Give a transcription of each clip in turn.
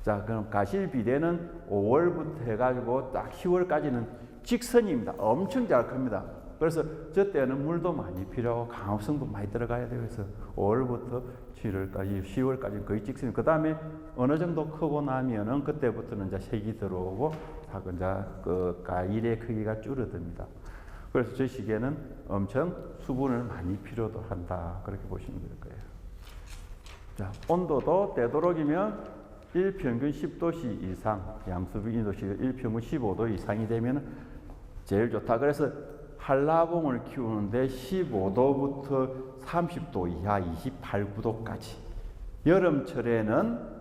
자, 그럼 가실비대는 5월부터 해가지고 딱 10월까지는 직선입니다. 엄청 잘 큽니다. 그래서 저 때는 물도 많이 필요하고 강합성도 많이 들어가야 돼요. 그래서 5월부터 7월까지, 10월까지 거의 직선. 그 다음에 어느 정도 크고 나면은 그때부터는 이제 색이 들어오고 이제 그 가일의 크기가 줄어듭니다. 그래서 저 시기에는 엄청 수분을 많이 필요도 한다. 그렇게 보시면 될 거예요. 자, 온도도 되도록이면 1평균 10도씨 이상, 양수비 인도씨가 1평균 15도 이상이 되면 제일 좋다. 그래서 한라봉을 키우는데 15도부터 30도 이하 28, 9도까지. 여름철에는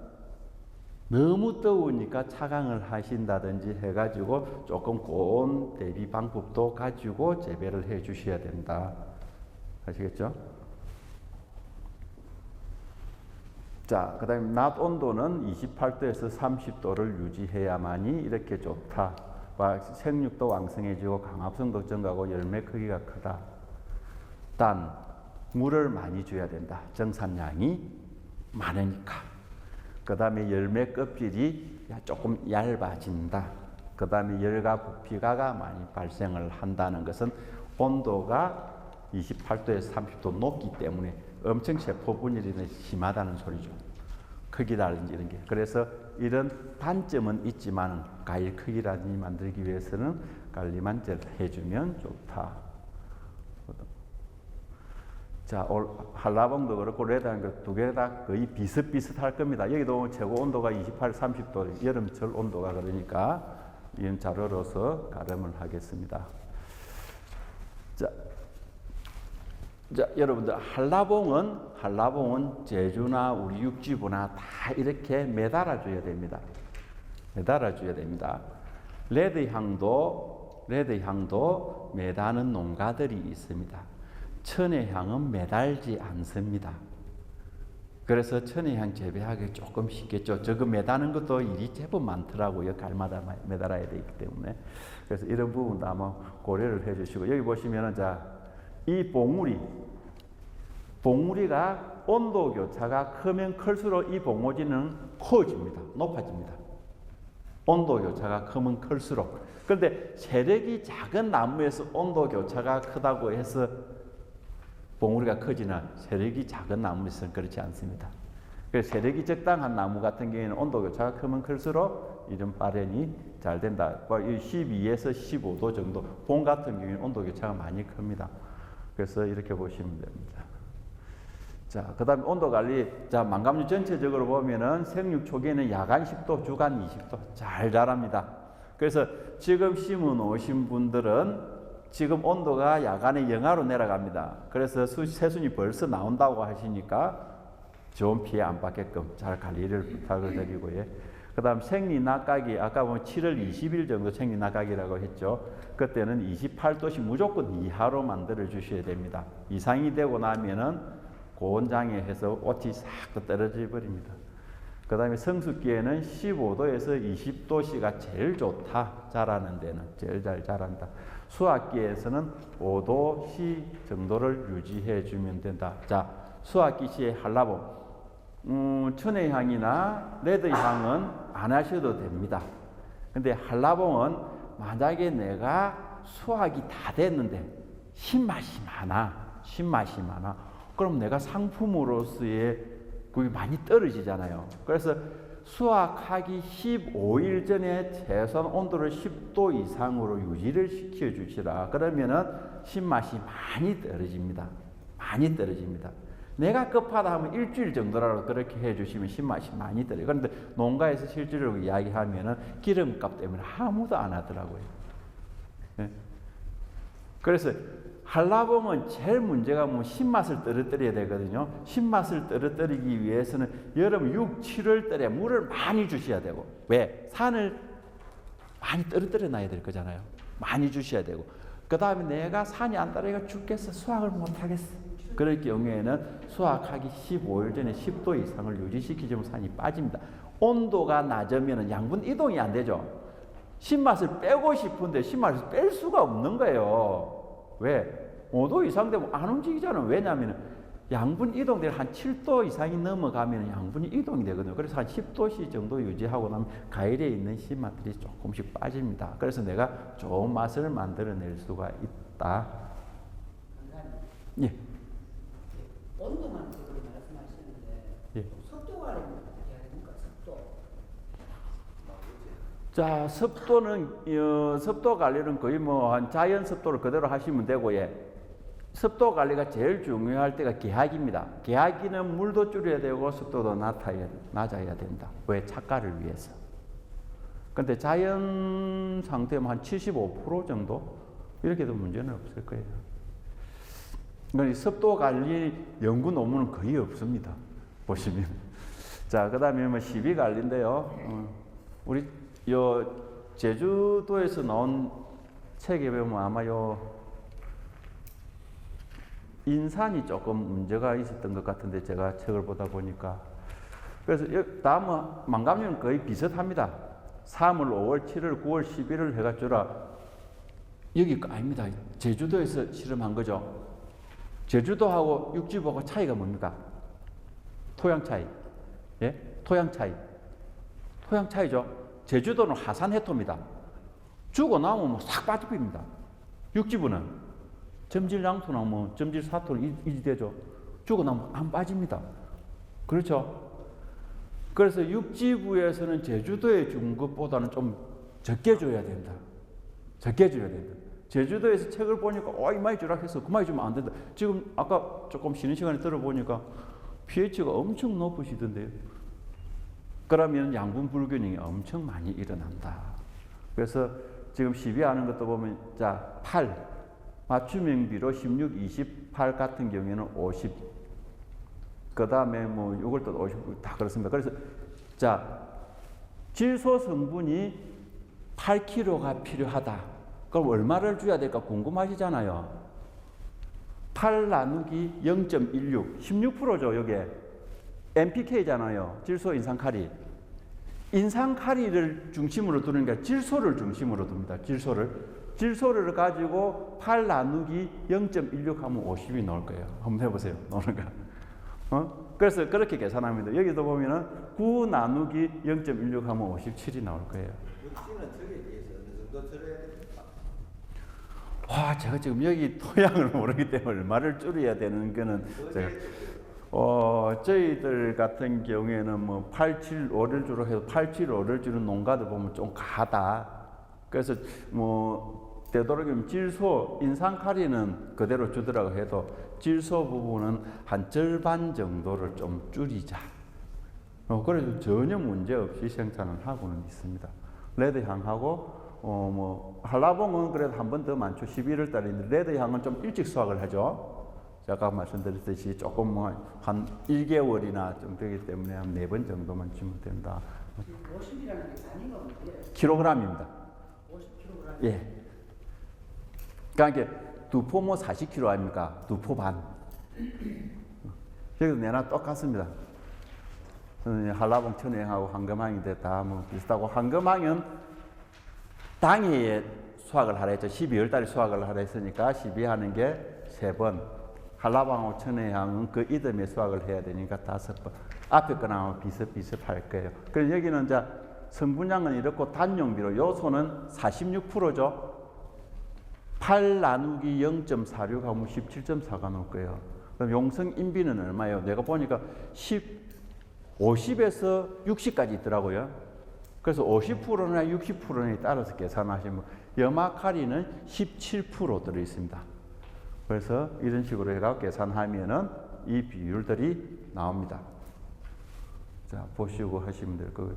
너무 더우니까 차광을 하신다든지 해가지고 조금 고온 대비 방법도 가지고 재배를 해 주셔야 된다. 아시겠죠? 자, 그 다음에 낮 온도는 28도에서 30도를 유지해야만이 이렇게 좋다. 생육도 왕성해지고 강합성도 증가하고 열매 크기가 크다. 단 물을 많이 줘야 된다. 정산량이 많으니까. 그 다음에 열매 껍질이 조금 얇아진다. 그 다음에 열과 부피가가 많이 발생을 한다는 것은 온도가 28도에서 30도 높기 때문에 엄청 세포 분열이 심하다는 소리죠. 크기라든지 이런 게. 그래서 이런 단점은 있지만 과일 크기라든지 만들기 위해서는 관리만 잘 해주면 좋다. 자, 한라봉도 그렇고 레드한 두 개 다 거의 비슷비슷할 겁니다. 여기도 최고 온도가 28, 30도, 여름철 온도가 그러니까 이런 자료로서 가름을 하겠습니다. 자, 여러분들 한라봉은 제주나 우리 육지부나 다 이렇게 매달아줘야 됩니다. 매달아줘야 됩니다. 레드향도 매다는 농가들이 있습니다. 천혜향은 매달지 않습니다. 그래서 천혜향 재배하기 조금 쉽겠죠. 저거 매다는 것도 일이 제법 많더라고요. 갈마다 매달아야 되기 때문에. 그래서 이런 부분도 아마 고려를 해주시고, 여기 보시면은 이 봉우리가 온도 교차가 크면 클수록 이 봉우리는 커집니다. 높아집니다. 온도 교차가 크면 클수록. 그런데 세력이 작은 나무에서 온도 교차가 크다고 해서 봉우리가 커지나 세력이 작은 나무에서는 그렇지 않습니다. 그래서 세력이 적당한 나무 같은 경우에는 온도 교차가 크면 클수록 이런 발현이 잘 된다. 12에서 15도 정도. 봉 같은 경우에는 온도 교차가 많이 큽니다. 그래서 이렇게 보시면 됩니다. 자, 그 다음에 온도 관리. 자, 망감류 전체적으로 보면은 생육 초기에는 야간 10도, 주간 20도 잘 자랍니다. 그래서 지금 심어 놓으신 분들은 지금 온도가 야간에 영하로 내려갑니다. 그래서 새순이 벌써 나온다고 하시니까 좋은 피해 안 받게끔 잘 관리를 부탁을 드리고요. 그 다음 생리 낙각이 아까 보면 7월 20일 정도 생리 낙각이라고 했죠. 그때는 28도씨 무조건 이하로 만들어 주셔야 됩니다. 이상이 되고 나면은 고온장애해서 옷이 싹 떨어져 버립니다. 그 다음에 성숙기에는 15도에서 20도씨가 제일 좋다. 자라는 데는 제일 잘 자란다. 수확기에서는 5도씨 정도를 유지해 주면 된다. 자, 수확기 시에 한라봉, 천혜향이나 레드향은 안 하셔도 됩니다. 근데 한라봉은 만약에 내가 수확이 다 됐는데 신맛이 많아. 그럼 내가 상품으로서의 그게 많이 떨어지잖아요. 그래서 수확하기 15일 전에 최소한 온도를 10도 이상으로 유지를 시켜 주시라. 그러면은 신맛이 많이 떨어집니다. 내가 급하다 하면 일주일 정도라도 그렇게 해 주시면 신맛이 많이 떨어져요. 그런데 농가에서 실제로 이야기하면은 기름값 때문에 아무도 안 하더라고요. 네? 그래서 한라봉은 제일 문제가 신맛을 떨어뜨려야 되거든요. 신맛을 떨어뜨리기 위해서는 여름 6, 7월 달에 물을 많이 주셔야 되고, 왜? 산을 많이 떨어뜨려 놔야 될 거잖아요. 많이 주셔야 되고, 그 다음에 내가 산이 안 따라가 죽겠어, 수확을 못 하겠어. 그럴 경우에는 수확하기 15일 전에 10도 이상을 유지시키면 산이 빠집니다. 온도가 낮으면 양분 이동이 안 되죠. 신맛을 빼고 싶은데 신맛을 뺄 수가 없는 거예요. 왜? 5도 이상 되면 안 움직이잖아요. 왜냐하면 양분 이동될 한 7도 이상이 넘어가면 양분이 이동이 되거든요. 그래서 한 10도씨 정도 유지하고 나면 가열에 있는 신맛들이 조금씩 빠집니다. 그래서 내가 좋은 맛을 만들어낼 수가 있다. 예. 온도만 지금 말씀하시는데 예. 습도 관리는 어떻게 해야 됩니까? 습도. 자, 습도 관리는 거의 뭐 한 자연 습도를 그대로 하시면 되고, 예. 습도 관리가 제일 중요할 때가 개하기입니다. 개하기는 물도 줄여야 되고 습도도 낮아야 된다. 왜? 착과를 위해서. 근데 자연 상태면 한 75% 정도 이렇게 해도 문제는 없을 거예요. 그러니까 습도 관리 연구 논문은 거의 없습니다. 보시면. 자, 그다음에 뭐 시비 관리인데요. 우리 요 제주도에서 나온 책에 보면 아마 요 인산이 조금 문제가 있었던 것 같은데 제가 책을 보다 보니까. 그래서 다음은 망감류는 거의 비슷합니다. 3월, 5월, 7월, 9월, 11월 해가지고라 여기 아닙니다. 제주도에서 실험한 거죠. 제주도하고 육지부하고 차이가 뭡니까? 토양 차이. 예? 토양 차이. 토양 차이죠. 제주도는 하산 해토입니다. 죽어 나오면 뭐 싹 빠져버립니다. 육지부는 점질 양토나 뭐 점질 사토를 유지되죠. 죽어 나오면 안 빠집니다. 그렇죠? 그래서 육지부에서는 제주도에 준 것보다는 좀 적게 줘야 된다. 적게 줘야 된다. 제주도에서 책을 보니까 이 많이 주라 해서 그 많이 주면 안 된다. 지금 아까 조금 쉬는 시간에 들어보니까 pH가 엄청 높으시던데요. 그러면 양분 불균형이 엄청 많이 일어난다. 그래서 지금 시비하는 것도 보면 자 8 맞춤형비로 16, 28 같은 경우에는 50. 그 다음에 뭐 이걸 또 50, 다 그렇습니다. 그래서 자 질소 성분이 8kg가 필요하다. 그럼 얼마를 줘야 될까 궁금하시잖아요. 8 나누기 0.16, 16%죠, 요게. NPK잖아요. 질소 인산칼리. 인산칼리를 중심으로 두니까 질소를 중심으로 둡니다. 질소를 가지고 8 나누기 0.16 하면 50이 나올 거예요. 한번 해보세요. 나오는 거. 그래서 그렇게 계산합니다. 여기도 보면은 9 나누기 0.16 하면 57이 나올 거예요. 육지는 턱에 비해서 어느 정도 들어야 됩니까? 와, 제가 지금 여기 토양을 모르기 때문에 얼마를 줄여야 되는 거는 제가 저희들 같은 경우에는 뭐 875를 주로 해서 875를 주는 농가들 보면 좀 가다. 그래서 뭐 되도록이면 질소, 인산칼리는 그대로 주더라고 해도 질소 부분은 한 절반 정도를 좀 줄이자. 그래서 전혀 문제 없이 생산을 하고는 있습니다. 레드향하고 뭐 한라봉은 그래도 한 번 더 많죠. 11월 달인데 레드향은 좀 일찍 수확을 하죠. 아까 말씀드렸듯이 조금 뭐 한 1개월이나 좀 되기 때문에 한 4번 정도만 주면 된다. 50이라는 게 단위가 뭐예요? 킬로그램입니다. 50kg. 예. 그러니까 두포 뭐 40kg 아닙니까? 두포 반. 여기도 내나 똑같습니다. 한라봉 천혜향하고 황금항인데 다 뭐 비슷하고 황금항은 당해에 수확을 하라 했죠. 12월 달에 수확을 하라 했으니까 12하는 게 3번. 한라봉하고 천혜향은 그 이듬해 수확을 해야 되니까 5번. 앞에 거랑 비슷할 거예요. 그래서 여기는 이제 성분량은 이렇고 단용비로 요소는 46%죠. 8 나누기 0.46 하면 17.4가 나올 거예요. 그럼 용성 인비는 얼마예요? 내가 보니까 50에서 60까지 있더라고요. 그래서 50%나 60%에 따라서 계산하시면 염화칼리는 17% 들어있습니다. 그래서 이런 식으로 해서 계산하면은 이 비율들이 나옵니다. 자, 보시고 하시면 될 거고요.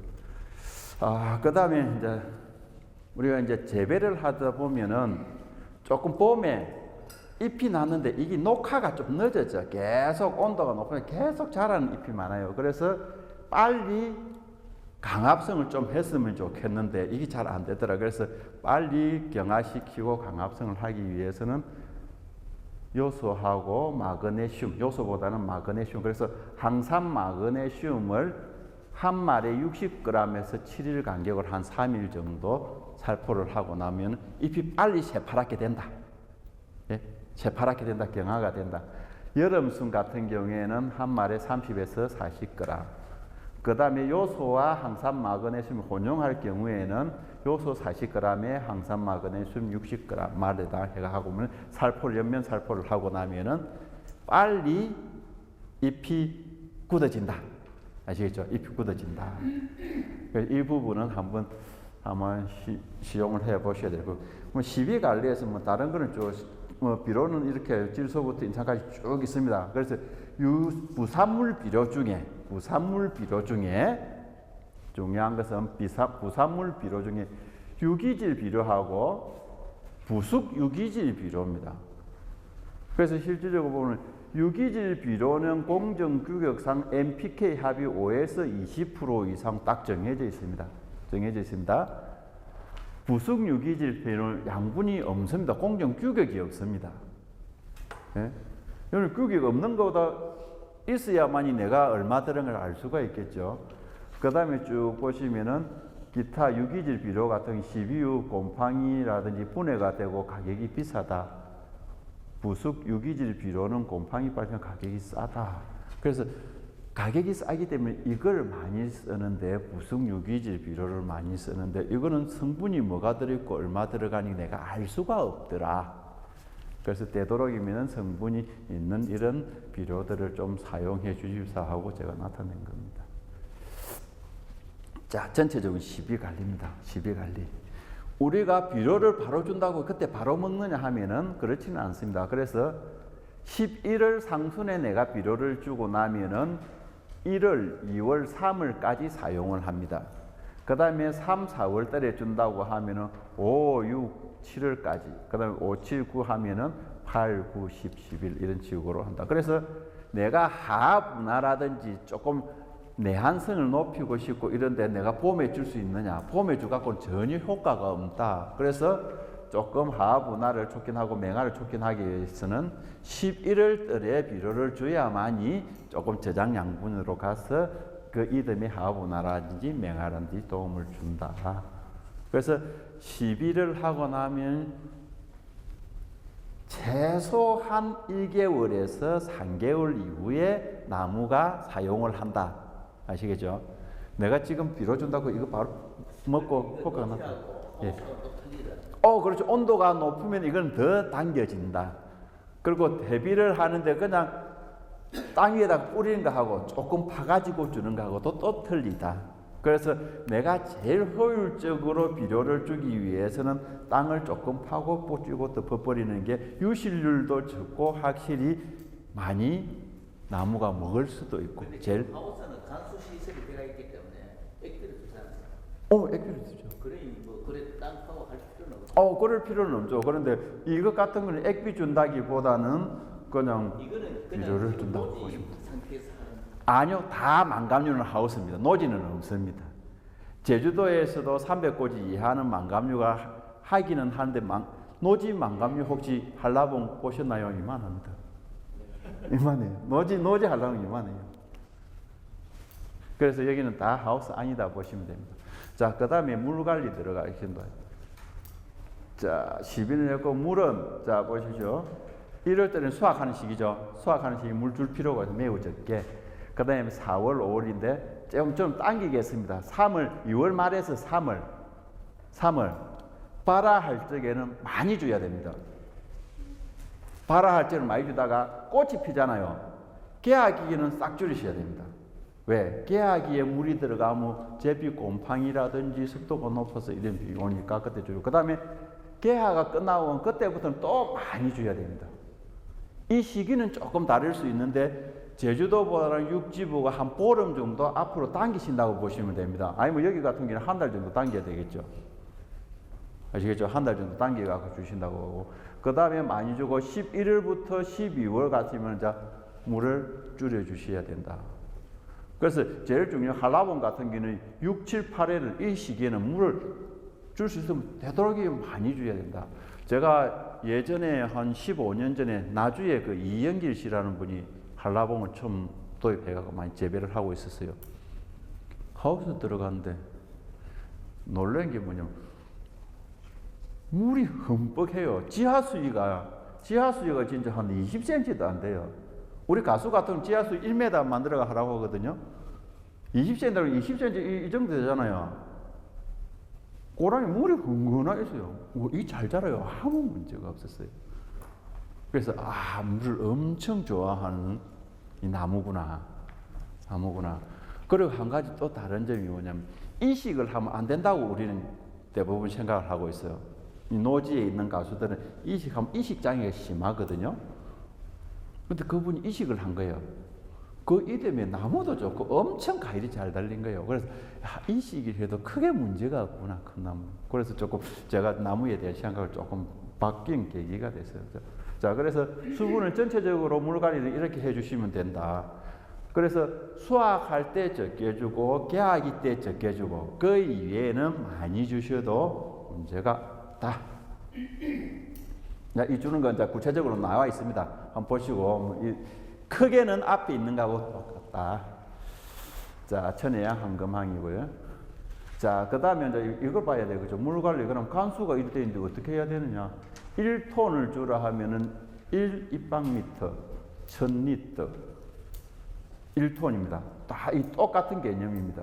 그 다음에 이제 우리가 이제 재배를 하다 보면은 조금 봄에 잎이 났는데 이게 녹화가 좀 늦어져. 계속 온도가 높으면 계속 자라는 잎이 많아요. 그래서 빨리 강압성을 좀 했으면 좋겠는데 이게 잘 안 되더라. 그래서 빨리 경화시키고 강압성을 하기 위해서는 요소하고 마그네슘, 요소보다는 마그네슘. 그래서 항산 마그네슘을 한 말에 60g에서 7일 간격으로 한 3일 정도 살포를 하고 나면 잎이 빨리 새파랗게 된다. 예? 새파랗게 된다, 경화가 된다. 여름순 같은 경우에는 한 마리에 30에서 40g. 그 다음에 요소와 항산 마그네슘을 혼용할 경우에는 요소 40g에 항산 마그네슘 60g 말에다 해가 하고 오면 살포를 옆면 살포를 하고 나면은 빨리 잎이 굳어진다. 아시겠죠? 잎이 굳어진다. 이 부분은 한번 시용을 해 보셔야 되고, 뭐 시비 관리에서 뭐 다른 거는 뭐 비료는 이렇게 질소부터 인산까지 쭉 있습니다. 그래서 부산물 비료 중에 중요한 것은 부산물 비료 중에 유기질 비료하고 부숙 유기질 비료입니다. 그래서 실질적으로 보면 유기질 비료는 공정규격상 NPK 합이 5에서 20% 이상 딱 정해져 있습니다. 부숙 유기질 비료는 양분이 없습니다. 공정규격이 없습니다. 예? 이런 규격 없는 것보다 있어야만이 내가 얼마 들은 걸 알 수가 있겠죠. 그 다음에 쭉 보시면은 기타 유기질 비료 같은 CBU, 곰팡이라든지 분해가 되고 가격이 비싸다. 부숙 유기질 비료는 곰팡이 발생 가격이 싸다. 그래서 가격이 싸기 때문에 이걸 많이 쓰는데, 부숙 유기질 비료를 많이 쓰는데, 이거는 성분이 뭐가 들어있고 얼마 들어가니 내가 알 수가 없더라. 그래서 되도록이면 성분이 있는 이런 비료들을 좀 사용해 주십사 하고 제가 나타낸 겁니다. 자, 전체적인 시비관리입니다. 시비관리. 우리가 비료를 바로 준다고 그때 바로 먹느냐 하면은 그렇지는 않습니다. 그래서 11월 상순에 내가 비료를 주고 나면은 1월, 2월, 3월까지 사용을 합니다. 그 다음에 3, 4월 달에 준다고 하면은 5, 6, 7월까지, 그 다음에 5, 7, 9 하면은 8, 9, 10, 11 이런 식으로 한다. 그래서 내가 하분화라든지 조금 내한성을 높이고 싶고 이런데 내가 봄에 줄 수 있느냐? 봄에 주갖고는 전혀 효과가 없다. 그래서 조금 하분화를 촉진하고 맹화를 촉진하기 위해서는 11월 달에 비료를 줘야만이 조금 저장 양분으로 가서 그 이듬해 하분화라든지 맹화라든지 도움을 준다. 그래서 11월 하고 나면 최소 한 1개월에서 3개월 이후에 나무가 사용을 한다. 아시겠죠? 내가 지금 비료 준다고 이거 바로 먹고 효과가 나다. 예. 그렇죠. 온도가 높으면 이건 더 당겨진다. 그리고 대비를 하는데 그냥 땅 위에다 뿌리는 거하고 조금 파가지고 주는 거하고 또 틀리다. 그래서 내가 제일 효율적으로 비료를 주기 위해서는 땅을 조금 파고 뿌리고 덮어버리는 게 유실률도 적고 확실히 많이 나무가 먹을 수도 있고. 제일 하우스는 간수 시설이 되어 있기 때문에 액비를 주지 않아요. 액비를 주죠. 그래 땅 파고 할 필요는 없죠. 그럴 필요는 없죠. 그런데 이것 같은 거는 액비 준다기보다는 그냥 비료를 준다고 보시면 돼요. 아니요, 다 망감류는 하우스입니다. 노지는 없습니다. 제주도에서도 300고지 이하는 망감류가 하기는 하는데 노지 망감류 혹시 한라봉 보셨나요? 이만합니다. 이만해요. 노지 한라봉 이만해요. 그래서 여기는 다 하우스 아니다 보시면 됩니다. 자, 그 다음에 물 관리 들어가겠습니다. 자, 10일을 했고 물은 자 보십시오. 1월 때는 수확하는 시기죠. 수확하는 시기 물 줄 필요가 매우 적게. 그 다음에 4월, 5월인데 좀 당기겠습니다. 3월, 2월 말에서 3월 발화할 적에는 많이 줘야 됩니다. 발화할 적에는 많이 주다가 꽃이 피잖아요. 개화기에는 싹 줄이셔야 됩니다. 왜? 개화기에 물이 들어가면 제비 곰팡이라든지 습도가 높아서 이런 비가 오니까 그때 주고, 그 다음에 개화가 끝나고 그때부터는 또 많이 줘야 됩니다. 이 시기는 조금 다를 수 있는데 제주도보다는 육지부가 한 보름 정도 앞으로 당기신다고 보시면 됩니다. 아니면 여기 같은 경우는 한 달 정도 당겨야 되겠죠. 아시겠죠? 한 달 정도 당겨갖고 주신다고 하고, 그 다음에 많이 주고 11월부터 12월 같으면 자 물을 줄여 주셔야 된다. 그래서 제일 중요한 한라봉 같은 경우는 6, 7, 8회를 이 시기에는 물을 줄 수 있으면 되도록이면 많이 줘야 된다. 제가 예전에 한 15년 전에 나주에 그 이영길 씨라는 분이 한라봉을 처음 도입해가지고 많이 재배를 하고 있었어요. 하우스 들어갔는데 놀란 게 뭐냐면 물이 흠뻑해요. 지하 수위가 진짜 한 20cm도 안 돼요. 우리 가수 같은 경우는 지하수 1m 만들어 하라고 하거든요. 20cm면 20cm 이 정도 되잖아요. 고랑이 물이 흥건하게 있어요. 이 잘 자라요. 아무 문제가 없었어요. 그래서 물을 엄청 좋아하는 이 나무구나. 그리고 한 가지 또 다른 점이 뭐냐면 이식을 하면 안 된다고 우리는 대부분 생각을 하고 있어요. 이 노지에 있는 가수들은 이식하면 이식장애가 심하거든요. 근데 그분이 이식을 한 거예요. 그 이듬해 나무도 좋고 엄청 과일이 잘 달린 거예요. 그래서 이식이 해도 크게 문제가 없구나, 큰 나무. 그래서 조금 제가 나무에 대한 생각을 조금 바뀐 계기가 됐어요. 자, 그래서 수분을 전체적으로 물 관리를 이렇게 해주시면 된다. 그래서 수확할 때 적게 주고 개화기 때 적게 주고 그 이외에는 많이 주셔도 문제가 없다. 이 주는 건 이제 구체적으로 나와 있습니다. 한번 보시고 크게는 앞에 있는 거하고 똑같다. 자, 천혜향 한금항이고요. 자, 그 다음에 이제 이걸 봐야 되겠죠. 물 관리. 그럼 간수가 이렇게 있는데 어떻게 해야 되느냐? 1톤을 주라 하면은 1입방미터 1000리터 1톤입니다. 다 이 똑같은 개념입니다.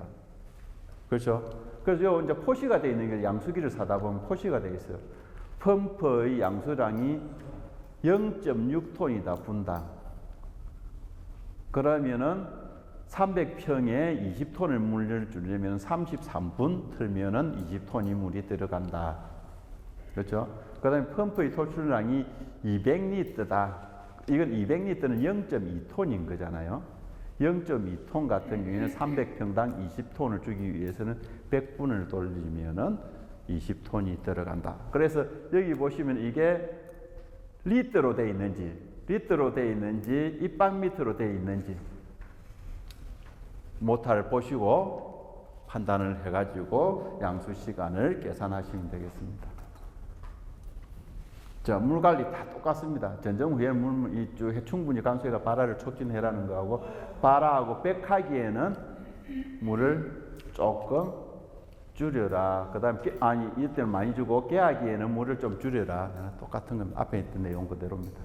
그렇죠? 그래서 요 이제 표시가 되어 있는 게 양수기를 사다 보면 표시가 되어 있어요. 펌프의 양수량이 0.6톤이다, 분당. 그러면은 300평에 20톤을 물을 주려면 33분 틀면은 20톤이 물이 들어간다. 그렇죠? 그 다음에 펌프의 토출량이 200리터다. 이건 200리터는 0.2톤인 거잖아요. 0.2톤 같은 경우에는 300평당 20톤을 주기 위해서는 100분을 돌리면은 20톤이 들어간다. 그래서 여기 보시면 이게 리터로 되어 있는지, 입방미터로 되어 있는지 모타를 보시고 판단을 해가지고 양수 시간을 계산하시면 되겠습니다. 자, 물 관리 다 똑같습니다. 전쟁 후에 물 충분히 간수해가 발화를 촉진해라는 거하고 발화하고 백하기에는 물을 조금 줄여라. 그 다음에 이때는 많이 주고 깨하기에는 물을 좀 줄여라. 똑같은 건 앞에 있던 내용 그대로입니다.